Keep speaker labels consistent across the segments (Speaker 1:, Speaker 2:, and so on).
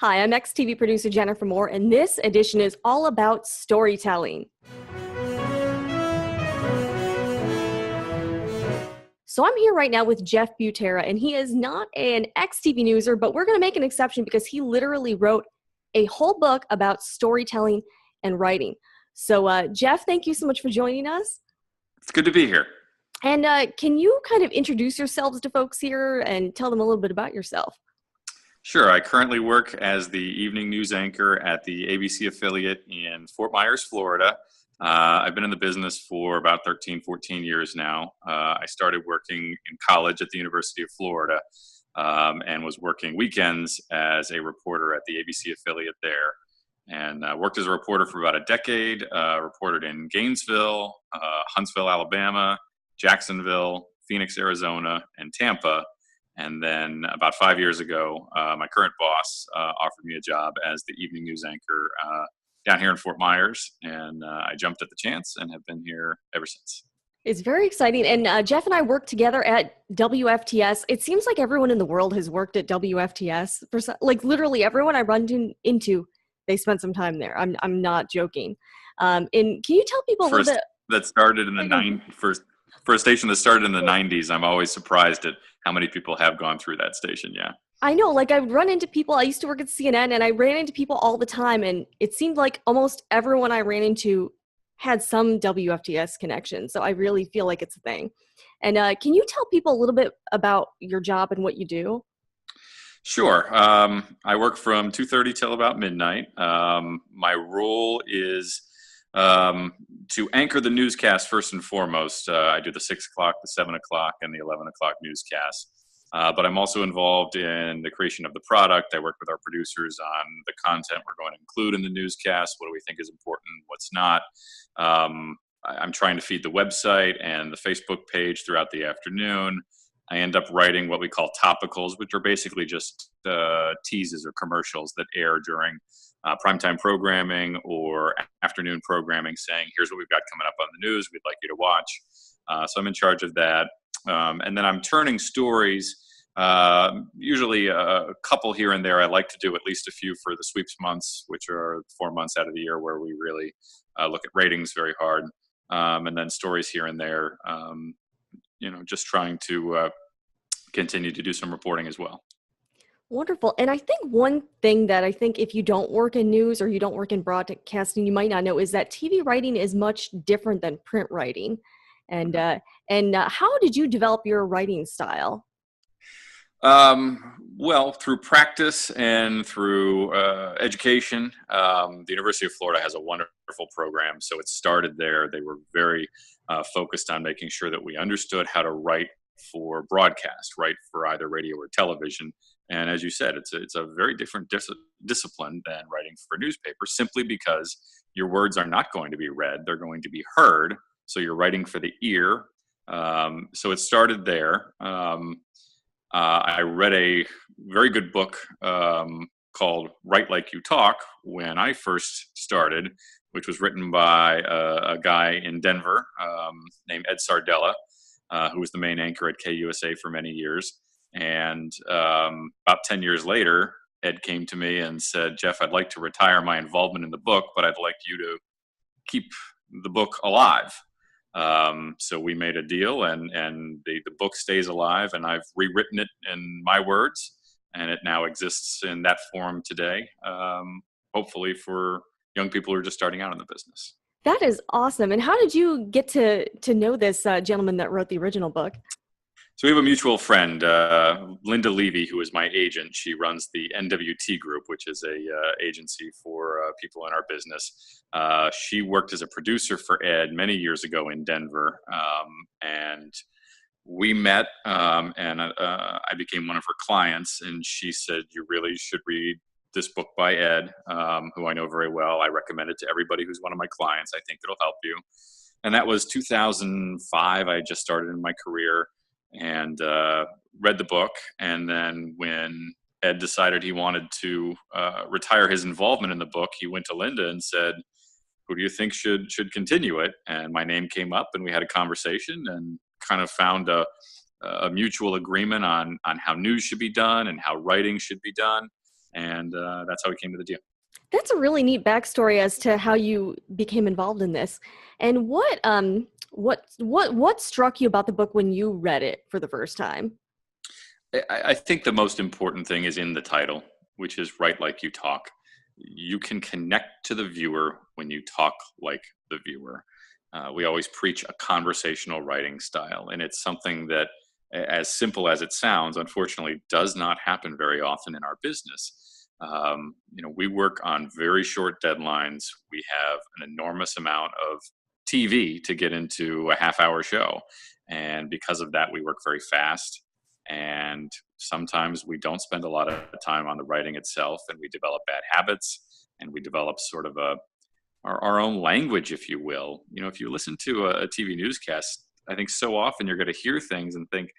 Speaker 1: Hi, I'm ex-TV producer Jennifer Moore, and this edition is all about storytelling. So I'm here right now with Jeff Butera, and he is not an ex-TV newser, but we're going to make an exception because he literally wrote a whole book about storytelling and writing. So Jeff, thank you so much for joining us.
Speaker 2: It's good to be here.
Speaker 1: And can you kind of introduce yourselves to folks here and tell them a little bit about yourself?
Speaker 2: Sure. I currently work as the evening news anchor at the ABC affiliate in Fort Myers, Florida. I've been in the business for about 13, 14 years now. I started working in college at the University of Florida and was working weekends as a reporter at the ABC affiliate there. And worked as a reporter for about a decade, reported in Gainesville, Huntsville, Alabama, Jacksonville, Phoenix, Arizona, and Tampa. And then about 5 years ago, my current boss offered me a job as the evening news anchor down here in Fort Myers. And I jumped at the chance and have been here ever since.
Speaker 1: It's very exciting. And Jeff and I worked together at WFTS. It seems like everyone in the world has worked at WFTS. Like literally everyone I run into, they spent some time there. I'm not joking. And can you tell people a little bit?
Speaker 2: That started in the for a station that started in the 90s, I'm always surprised at how many people have gone through that station, yeah.
Speaker 1: I know, like I would run into people, I used to work at CNN, and I ran into people all the time, and it seemed like almost everyone I ran into had some WFTS connection, so I really feel like it's a thing. And can you tell people a little bit about your job and what you do?
Speaker 2: Sure. I work from 2:30 till about midnight. My role is to anchor the newscast first and foremost. I do the 6 o'clock, the 7 o'clock, and the 11 o'clock newscasts. But I'm also involved in the creation of the product. I work with our producers on the content we're going to include in the newscast. What do we think is important? What's not? I'm trying to feed the website and the Facebook page throughout the afternoon. I end up writing what we call topicals, which are basically just teases or commercials that air during primetime programming or afternoon programming, saying, here's what we've got coming up on the news we'd like you to watch. So I'm in charge of that. And then I'm turning stories, usually a couple here and there. I like to do at least a few for the sweeps months, which are 4 months out of the year where we really look at ratings very hard. And then stories here and there, just trying to continue to do some reporting as well.
Speaker 1: Wonderful. And I think one thing that I think if you don't work in news or you don't work in broadcasting, you might not know is that TV writing is much different than print writing. And how did you develop your writing style?
Speaker 2: Well, through practice and through education. The University of Florida has a wonderful program, so it started there. They were very focused on making sure that we understood how to write for broadcast, write for either radio or television. And as you said, it's a very different discipline than writing for a newspaper, simply because your words are not going to be read; they're going to be heard. So you're writing for the ear. So it started there. I read a very good book called Write Like You Talk when I first started, which was written by a guy in Denver named Ed Sardella, who was the main anchor at KUSA for many years. And about 10 years later, Ed came to me and said, Jeff, I'd like to retire my involvement in the book, but I'd like you to keep the book alive. So we made a deal, and the book stays alive, and I've rewritten it in my words, and it now exists in that form today, hopefully for young people who are just starting out in the business.
Speaker 1: That is awesome. And how did you get to know this gentleman that wrote the original book?
Speaker 2: So we have a mutual friend, Linda Levy, who is my agent. She runs the NWT Group, which is a agency for people in our business. She worked as a producer for Ed many years ago in Denver, and we met, and I became one of her clients. And she said, "You really should read this book by Ed, who I know very well. I recommend it to everybody who's one of my clients. I think it'll help you." And that was 2005. I had just started in my career. And read the book. And then when Ed decided he wanted to retire his involvement in the book, he went to Linda and said, who do you think should continue it? And my name came up, and we had a conversation and kind of found a mutual agreement on how news should be done and how writing should be done. And that's how we came to the deal.
Speaker 1: That's a really neat backstory as to how you became involved in this. And what struck you about the book when you read it for the first time?
Speaker 2: I think the most important thing is in the title, which is Write Like You Talk. You can connect to the viewer when you talk like the viewer. We always preach a conversational writing style, and it's something that, as simple as it sounds, unfortunately does not happen very often in our business. We work on very short deadlines. We have an enormous amount of TV to get into a half-hour show, and because of that, we work very fast. And sometimes we don't spend a lot of time on the writing itself, and we develop bad habits, and we develop sort of our own language, if you will. If you listen to a TV newscast, I think so often you're going to hear things and think,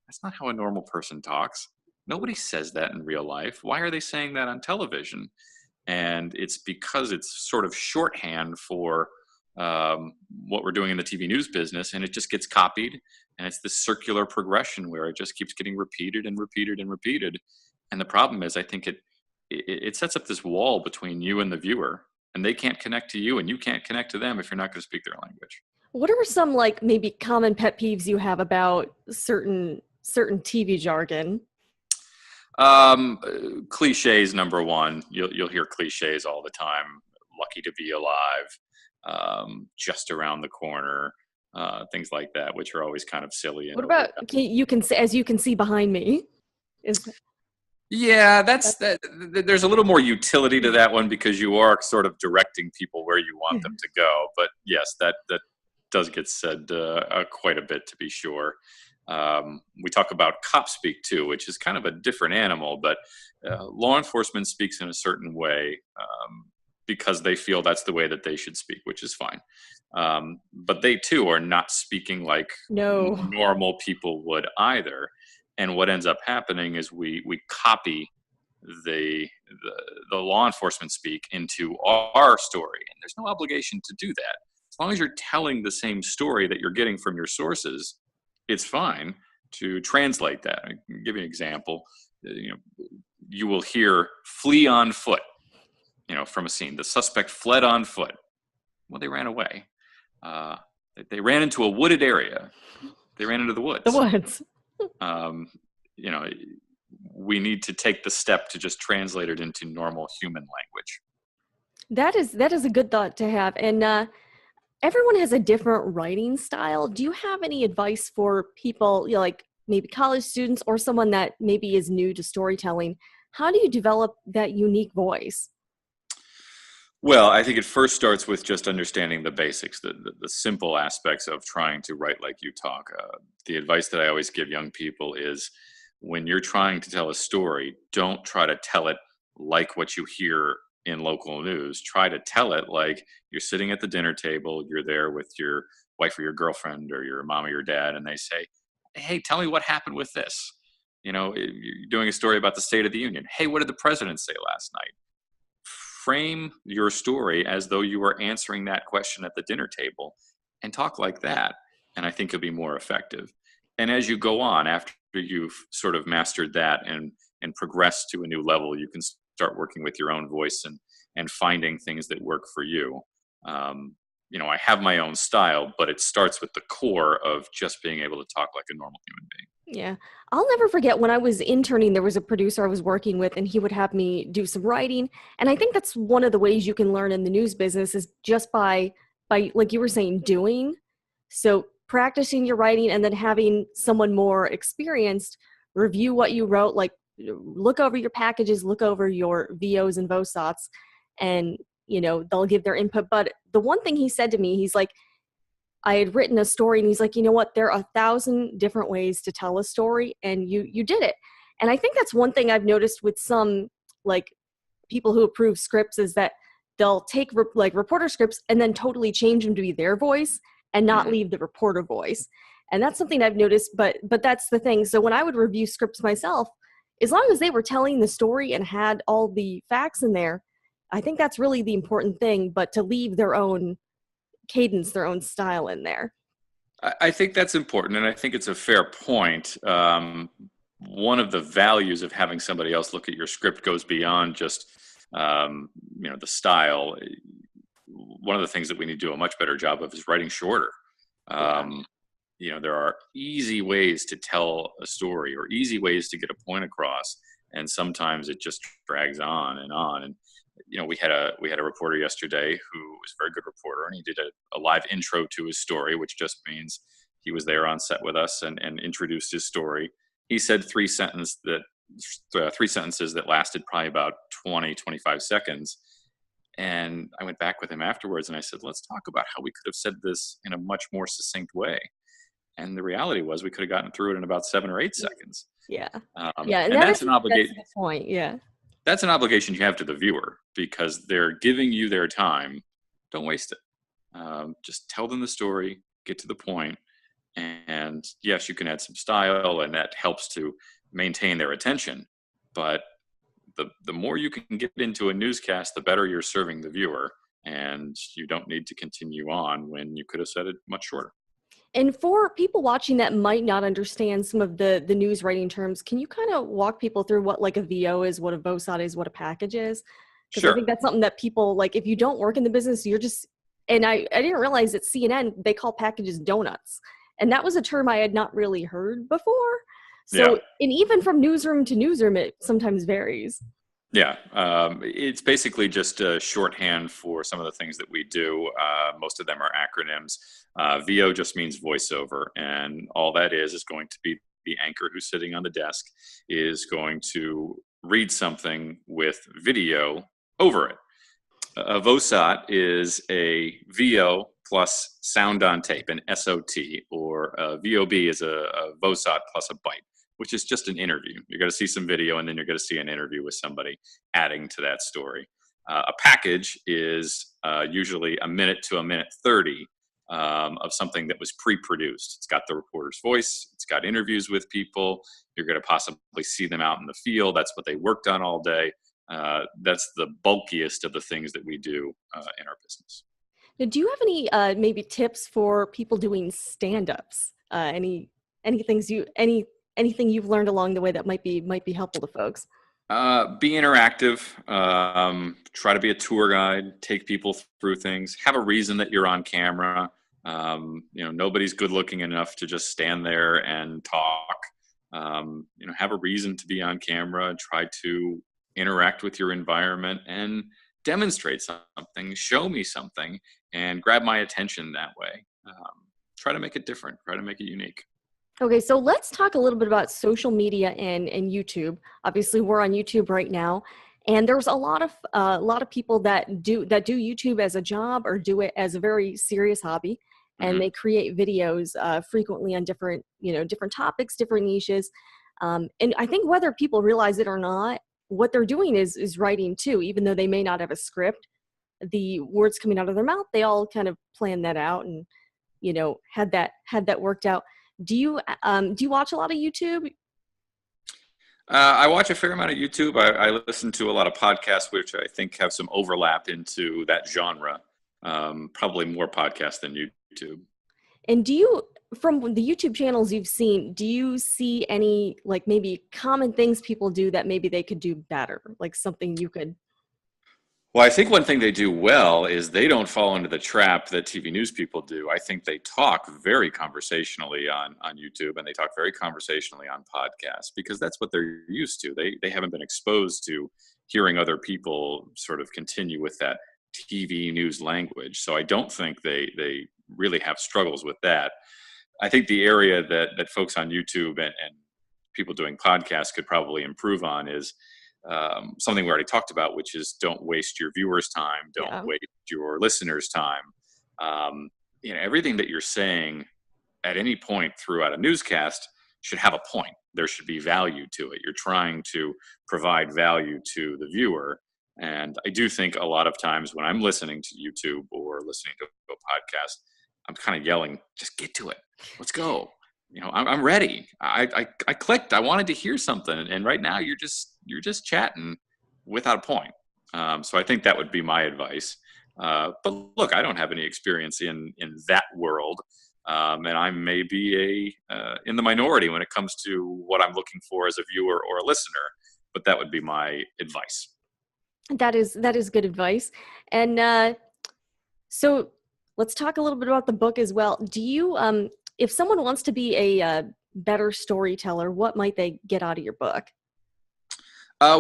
Speaker 2: that's not how a normal person talks. Nobody says that in real life. Why are they saying that on television? And it's because it's sort of shorthand for what we're doing in the TV news business, and it just gets copied, and it's this circular progression where it just keeps getting repeated and repeated and repeated. And the problem is, I think it sets up this wall between you and the viewer, and they can't connect to you, and you can't connect to them if you're not going to speak their language.
Speaker 1: What are some maybe common pet peeves you have about certain TV jargon?
Speaker 2: Cliches, number one. You'll hear cliches all the time. Lucky to be alive. Just around the corner. Things like that, which are always kind of silly.
Speaker 1: What about you can say, as you can see behind me?
Speaker 2: Yeah, there's a little more utility to that one because you are sort of directing people where you want them to go. But yes, that does get said quite a bit, to be sure. We talk about cop speak too, which is kind of a different animal, but law enforcement speaks in a certain way because they feel that's the way that they should speak, which is fine. But they too are not speaking like normal people would either. And what ends up happening is we copy the law enforcement speak into our story, and there's no obligation to do that. As long as you're telling the same story that you're getting from your sources, it's fine to translate that. I can give you an example. You will hear "flee on foot," from a scene. The suspect fled on foot. Well, they ran away. They ran into a wooded area. They ran into the woods.
Speaker 1: The woods.
Speaker 2: We need to take the step to just translate it into normal human language.
Speaker 1: That is a good thought to have. And everyone has a different writing style. Do you have any advice for people, like maybe college students or someone that maybe is new to storytelling? How do you develop that unique voice?
Speaker 2: Well, I think it first starts with just understanding the basics, the simple aspects of trying to write like you talk. The advice that I always give young people is when you're trying to tell a story, don't try to tell it like what you hear in local news. Try to tell it like you're sitting at the dinner table, you're there with your wife or your girlfriend or your mom or your dad, and they say, hey, tell me what happened with this. You're doing a story about the State of the Union. Hey, what did the president say last night? Frame your story as though you were answering that question at the dinner table and talk like that. And I think it'll be more effective. And as you go on, after you've sort of mastered that and progressed to a new level, you can start working with your own voice and finding things that work for you. I have my own style, but it starts with the core of just being able to talk like a normal human being.
Speaker 1: Yeah. I'll never forget when I was interning, there was a producer I was working with, and he would have me do some writing. And I think that's one of the ways you can learn in the news business is just by like you were saying, doing. So practicing your writing and then having someone more experienced review what you wrote, like look over your packages, look over your VOs and VOSOTs, and they'll give their input. But the one thing he said to me, he's like, I had written a story, and he's like, you know what? There are 1,000 different ways to tell a story, and you did it. And I think that's one thing I've noticed with some people who approve scripts is that they'll take reporter scripts and then totally change them to be their voice and not leave the reporter voice. And that's something I've noticed. But that's the thing. So when I would review scripts myself, as long as they were telling the story and had all the facts in there, I think that's really the important thing. But to leave their own cadence, their own style in there.
Speaker 2: I think that's important, and I think it's a fair point. one of the values of having somebody else look at your script goes beyond just the style. One of the things that we need to do a much better job of is writing shorter. There are easy ways to tell a story or easy ways to get a point across, and sometimes it just drags on and on. And we had a reporter yesterday who was a very good reporter, and he did a live intro to his story, which just means he was there on set with us and introduced his story. He said three sentences that lasted probably about 20-25 seconds. And I went back with him afterwards and I said, let's talk about how we could have said this in a much more succinct way. And the reality was we could have gotten through it in about 7 or 8 seconds.
Speaker 1: Yeah.
Speaker 2: And that's an obligation.
Speaker 1: That's the point. Yeah.
Speaker 2: That's an obligation you have to the viewer because they're giving you their time. Don't waste it. Just tell them the story, get to the point. And yes, you can add some style and that helps to maintain their attention. But the more you can get into a newscast, the better you're serving the viewer. And you don't need to continue on when you could have said it much shorter.
Speaker 1: And for people watching that might not understand some of the news writing terms, can you kind of walk people through what like a VO is, what a VOSOT is, what a package is? Because
Speaker 2: Sure.
Speaker 1: I think that's something that people, like if you don't work in the business, you're just, and I didn't realize at CNN, they call packages donuts. And that was a term I had not really heard before. So, and even from newsroom to newsroom, it sometimes varies.
Speaker 2: Yeah, it's basically just a shorthand for some of the things that we do. Most of them are acronyms. VO just means voiceover, and all that is going to be the anchor who's sitting on the desk is going to read something with video over it. A VOSOT is a VO plus sound on tape, an SOT, or a VOB is a VOSOT plus a bite, which is just an interview. You're going to see some video and then you're going to see an interview with somebody adding to that story. A package is usually a minute to a minute 30 of something that was pre-produced. It's got the reporter's voice. It's got interviews with people. You're going to possibly see them out in the field. That's what they worked on all day. That's the bulkiest of the things that we do in our business.
Speaker 1: Now, do you have any maybe tips for people doing stand-ups? Anything you've learned along the way that might be helpful to folks?
Speaker 2: Be interactive. Try to be a tour guide. Take people through things. Have a reason that you're on camera. Nobody's good looking enough to just stand there and talk. Have a reason to be on camera. Try to interact with your environment and demonstrate something. Show me something and grab my attention that way. Try to make it different. Try to make it unique.
Speaker 1: Okay, so let's talk a little bit about social media and YouTube. Obviously, we're on YouTube right now, and there's a lot of people that do YouTube as a job or do it as a very serious hobby, and they create videos frequently on different topics, different niches. And I think whether people realize it or not, what they're doing is writing too, even though they may not have a script. The words coming out of their mouth, they all kind of plan that out and had that worked out. Do you watch a lot of YouTube?
Speaker 2: I watch a fair amount of YouTube. I listen to a lot of podcasts, which I think have some overlap into that genre. Probably more podcasts than YouTube. And
Speaker 1: from the YouTube channels you've seen, do you see any like maybe common things people do that maybe they could do better? Like something you could...
Speaker 2: Well, I think one thing they do well is they don't fall into the trap that TV news people do. I think they talk very conversationally on YouTube, and they talk very conversationally on podcasts because that's what they're used to. They haven't been exposed to hearing other people sort of continue with that TV news language. So I don't think they really have struggles with that. I think the area that folks on YouTube and people doing podcasts could probably improve on is something we already talked about, which is don't waste your viewers' time. Don't waste your listeners' time. Everything that you're saying at any point throughout a newscast should have a point. There should be value to it. You're trying to provide value to the viewer. And I do think a lot of times when I'm listening to YouTube or listening to a podcast, I'm kind of yelling, just get to it. Let's go. I'm ready. I clicked. I wanted to hear something. And right now you're just chatting without a point. So I think that would be my advice. But look, I don't have any experience in that world. And I may be in the minority when it comes to what I'm looking for as a viewer or a listener, but that would be my advice.
Speaker 1: That is good advice. And so let's talk a little bit about the book as well. Do you, if someone wants to be a better storyteller, what might they get out of your book?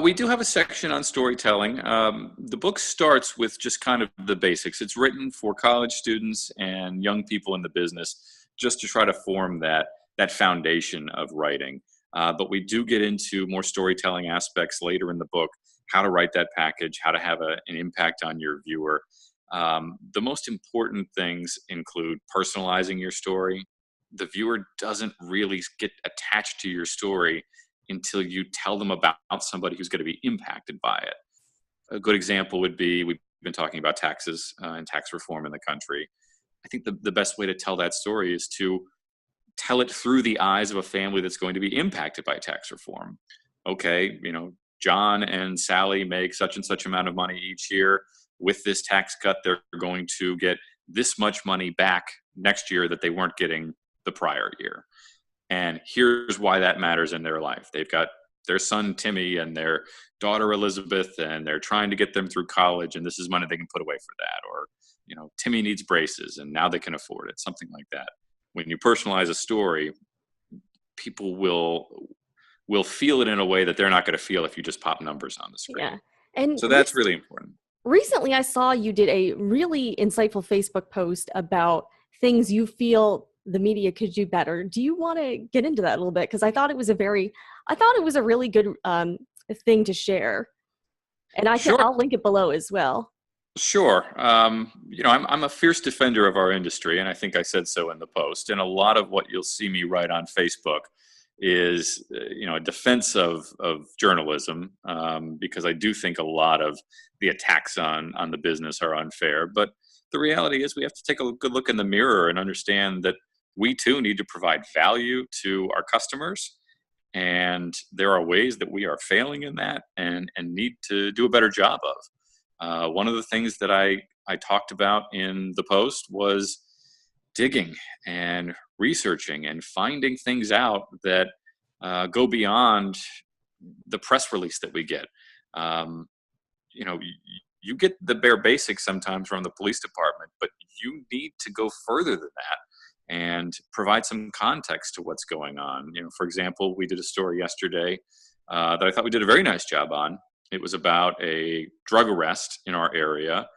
Speaker 2: We do have a section on storytelling. The book starts with just kind of the basics. It's written for college students and young people in the business, just to try to form that foundation of writing. But we do get into more storytelling aspects later in the book, how to write that package, how to have an impact on your viewer. The most important things include personalizing your story. The viewer doesn't really get attached to your story until you tell them about somebody who's going to be impacted by it. A good example would be, we've been talking about taxes and tax reform in the country. I think the best way to tell that story is to tell it through the eyes of a family that's going to be impacted by tax reform. Okay, John and Sally make such and such amount of money each year. With this tax cut, they're going to get this much money back next year that they weren't getting the prior year. And here's why that matters in their life. They've got their son, Timmy, and their daughter, Elizabeth, and they're trying to get them through college, and this is money they can put away for that. Or, Timmy needs braces, and now they can afford it, something like that. When you personalize a story, people will feel it in a way that they're not going to feel if you just pop numbers on the screen.
Speaker 1: Yeah. And
Speaker 2: so that's really important.
Speaker 1: Recently, I saw you did a really insightful Facebook post about things you feel the media could do better. Do you want to get into that a little bit? Because I thought it was a really good thing to share. And I'll link it below as well.
Speaker 2: Sure. I'm a fierce defender of our industry, and I think I said so in the post. And a lot of what you'll see me write on Facebook is, a defense of journalism, because I do think a lot of the attacks on the business are unfair. But the reality is we have to take a good look in the mirror and understand that we too need to provide value to our customers. And there are ways that we are failing in that and need to do a better job of. One of the things that I talked about in the post was digging and researching and finding things out that go beyond the press release that we get. You get the bare basics sometimes from the police department, but you need to go further than that and provide some context to what's going on. For example, we did a story yesterday that I thought we did a very nice job on. It was about a drug arrest in our area,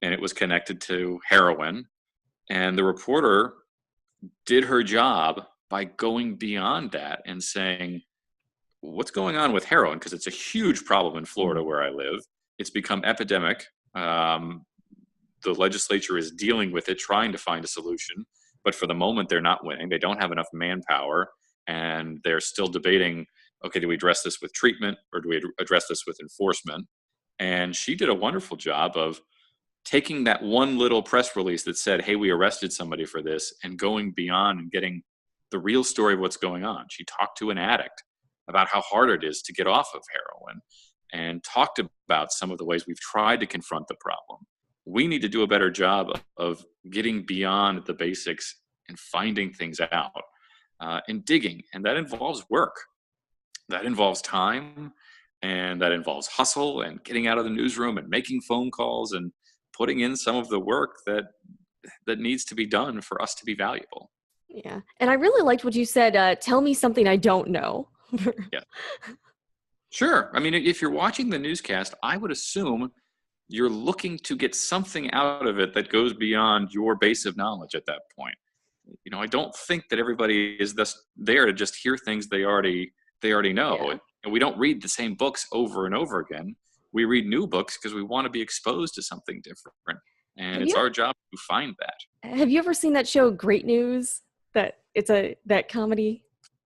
Speaker 2: and it was connected to heroin. And the reporter did her job by going beyond that and saying, what's going on with heroin? Because it's a huge problem in Florida where I live. It's become epidemic. The legislature is dealing with it, trying to find a solution. But for the moment, they're not winning. They don't have enough manpower, and they're still debating, okay, do we address this with treatment or do we address this with enforcement? And she did a wonderful job of taking that one little press release that said, hey, we arrested somebody for this, and going beyond and getting the real story of what's going on. She talked to an addict about how hard it is to get off of heroin and talked about some of the ways we've tried to confront the problem. We need to do a better job of getting beyond the basics and finding things out and digging. And that involves work. That involves time, and that involves hustle and getting out of the newsroom and making phone calls and putting in some of the work that needs to be done for us to be valuable.
Speaker 1: Yeah. And I really liked what you said, tell me something I don't know.
Speaker 2: Yeah. Sure. I mean, if you're watching the newscast, I would assume you're looking to get something out of it that goes beyond your base of knowledge at that point. I don't think that everybody is there to just hear things they already know.
Speaker 1: Yeah.
Speaker 2: And we don't read the same books over and over again. We read new books because we want to be exposed to something different. And it's our job to find that.
Speaker 1: Have you ever seen that show, Great News? That comedy?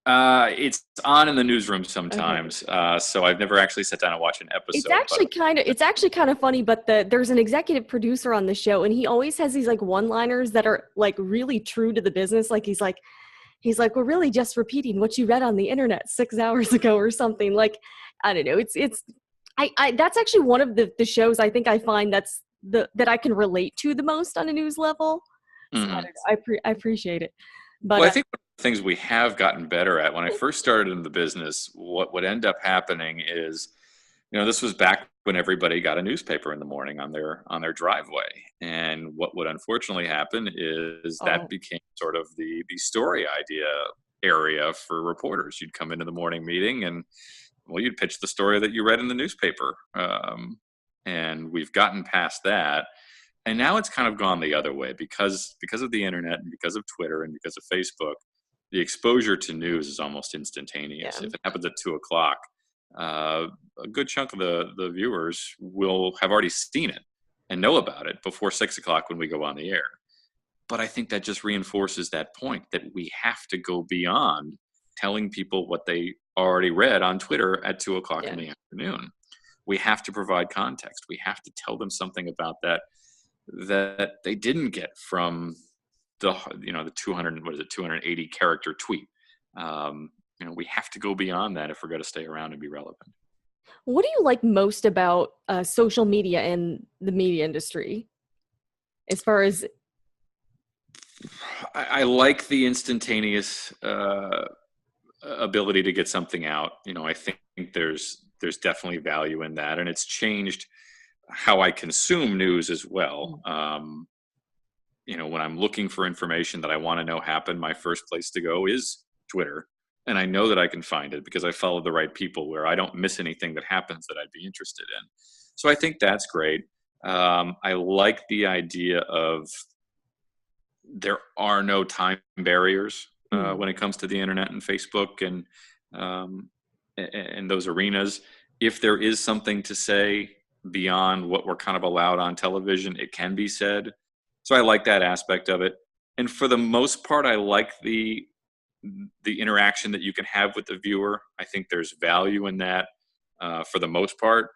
Speaker 2: It's on in the newsroom sometimes. Okay. So I've never actually sat down and watched an episode.
Speaker 1: It's actually kind of funny, but there's an executive producer on the show, and he always has these like one-liners that are like really true to the business. Like he's like, we're really just repeating what you read on the internet 6 hours ago or something. Like, I don't know. That's actually one of the shows I think I find that I can relate to the most on a news level. So I
Speaker 2: Mhm.
Speaker 1: don't know. I appreciate it. But
Speaker 2: Well, I think one of the things we have gotten better at, when I first started in the business, what would end up happening is, this was back when everybody got a newspaper in the morning on their driveway. And what would unfortunately happen is that
Speaker 1: oh,
Speaker 2: became sort of the story idea area for reporters. You'd come into the morning meeting and, well, you'd pitch the story that you read in the newspaper. And we've gotten past that. And now it's kind of gone the other way because of the internet and because of Twitter and because of Facebook. The exposure to news is almost
Speaker 1: yeah.
Speaker 2: instantaneous. If it happens at 2 o'clock, uh, a good chunk of the viewers will have already seen it and know about it before 6 o'clock when we go on the air. But I think that just reinforces that point that we have to go beyond telling people what they already read on Twitter at 2 o'clock in
Speaker 1: Yeah.
Speaker 2: the afternoon. We have to provide context. We have to tell them something about that they didn't get from the 280 character tweet. We have to go beyond that if we're going to stay around and be relevant.
Speaker 1: What do you like most about social media and the media industry? As far as
Speaker 2: I like the instantaneous ability to get something out. I think there's definitely value in that, and it's changed how I consume news as well. When I'm looking for information that I want to know happen, my first place to go is Twitter. And I know that I can find it because I follow the right people where I don't miss anything that happens that I'd be interested in. So I think that's great. I like the idea of there are no time barriers when it comes to the internet and Facebook and those arenas. If there is something to say beyond what we're kind of allowed on television, it can be said. So I like that aspect of it. And for the most part, I like the interaction that you can have with the viewer. I think there's value in that for the most part.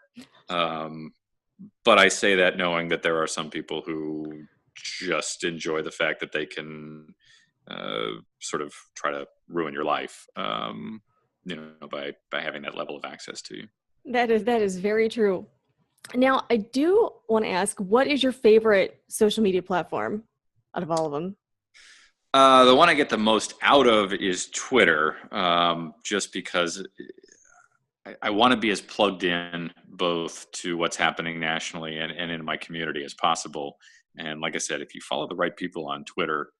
Speaker 2: But I say that knowing that there are some people who just enjoy the fact that they can sort of try to ruin your life, by having that level of access to you.
Speaker 1: that is very true. Now, I do want to ask, what is your favorite social media platform out of all of them?
Speaker 2: The one I get the most out of is Twitter, just because I want to be as plugged in both to what's happening nationally and in my community as possible. And like I said, if you follow the right people on Twitter,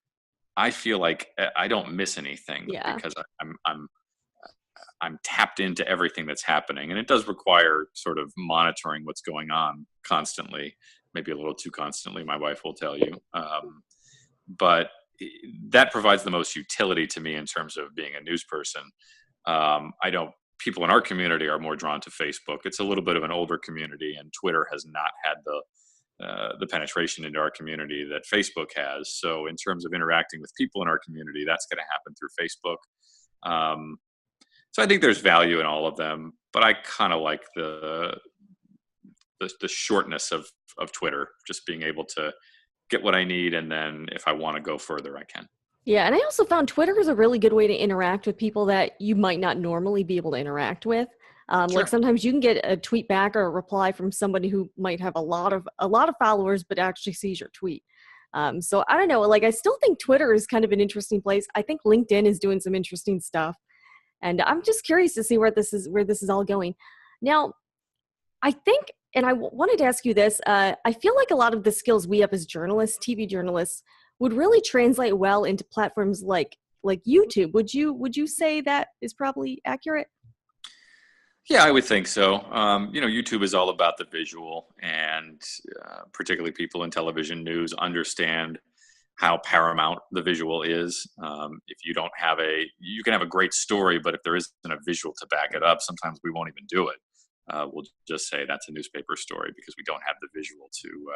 Speaker 2: I feel like I don't miss anything
Speaker 1: Yeah.
Speaker 2: because I'm tapped into everything that's happening, and it does require sort of monitoring what's going on constantly, maybe a little too constantly. My wife will tell you, but that provides the most utility to me in terms of being a news person. I don't. People in our community are more drawn to Facebook. It's a little bit of an older community, and Twitter has not had the penetration into our community that Facebook has. So in terms of interacting with people in our community, that's going to happen through Facebook. So I think there's value in all of them, but I kind of like the shortness of Twitter, just being able to get what I need, and then if I want to go further, I can.
Speaker 1: Yeah, and I also found Twitter is a really good way to interact with people that you might not normally be able to interact with. Like
Speaker 2: Sure.
Speaker 1: sometimes you can get a tweet back or a reply from somebody who might have a lot of followers, but actually sees your tweet. So I don't know. Like I still think Twitter is kind of an interesting place. I think LinkedIn is doing some interesting stuff, and I'm just curious to see where this is all going. Now, I think, and wanted to ask you this. I feel like a lot of the skills we have as journalists, TV journalists, would really translate well into platforms like YouTube. Would you say that is probably accurate?
Speaker 2: Yeah, I would think so. YouTube is all about the visual, and particularly people in television news understand how paramount the visual is. If you don't have you can have a great story, but if there isn't a visual to back it up, sometimes we won't even do it. We'll just say that's a newspaper story because we don't have the visual to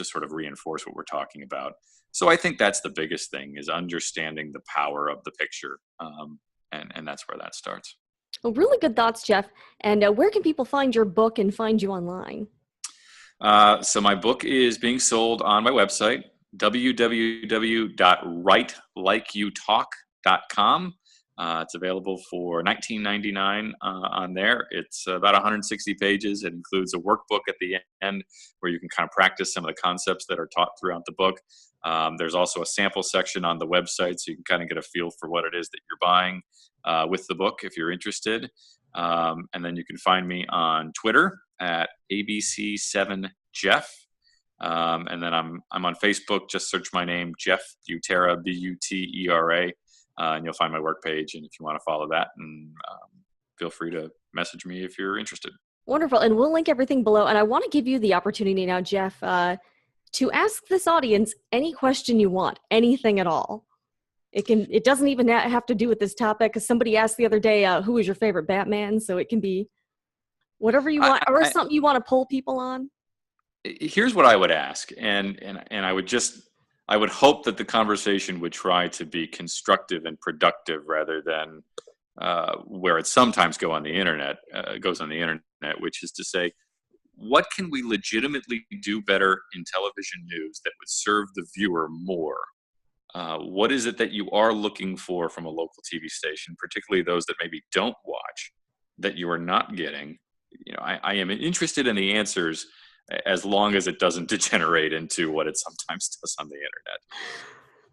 Speaker 2: sort of reinforce what we're talking about. So I think that's the biggest thing, is understanding the power of the picture, and that's where that starts.
Speaker 1: Well, really good thoughts, Jeff. And where can people find your book and find you online?
Speaker 2: So my book is being sold on my website, www.writelikeyoutalk.com. It's available for $19.99 on there. It's about 160 pages. It includes a workbook at the end where you can kind of practice some of the concepts that are taught throughout the book. There's also a sample section on the website, so you can kind of get a feel for what it is that you're buying with the book if you're interested. And then you can find me on Twitter at ABC7Jeff. And then I'm on Facebook. Just search my name, Jeff Butera, Butera. And you'll find my work page, and if you want to follow that, and feel free to message me if you're interested.
Speaker 1: Wonderful. And we'll link everything below. And I want to give you the opportunity now, Jeff, to ask this audience any question you want, anything at all. It doesn't even have to do with this topic, because somebody asked the other day, who is your favorite Batman? So it can be whatever you want, or something you want to poll people on.
Speaker 2: Here's what I would ask, and I would hope that the conversation would try to be constructive and productive rather than where it sometimes goes on the internet, which is to say, what can we legitimately do better in television news that would serve the viewer more? What is it that you are looking for from a local TV station, particularly those that maybe don't watch, that you are not getting? I am interested in the answers, as long as it doesn't degenerate into what it sometimes does on the internet.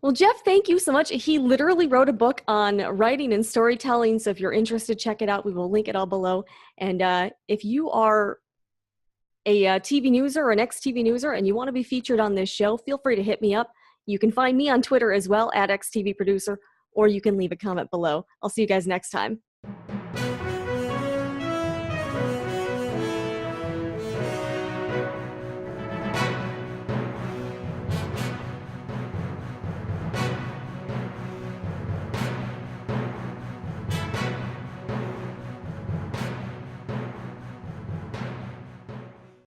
Speaker 1: Well, Jeff, thank you so much. He literally wrote a book on writing and storytelling. So if you're interested, check it out. We will link it all below. And if you are a TV newser or an ex-TV newser and you want to be featured on this show, feel free to hit me up. You can find me on Twitter as well, @XTVProducer, or you can leave a comment below. I'll see you guys next time.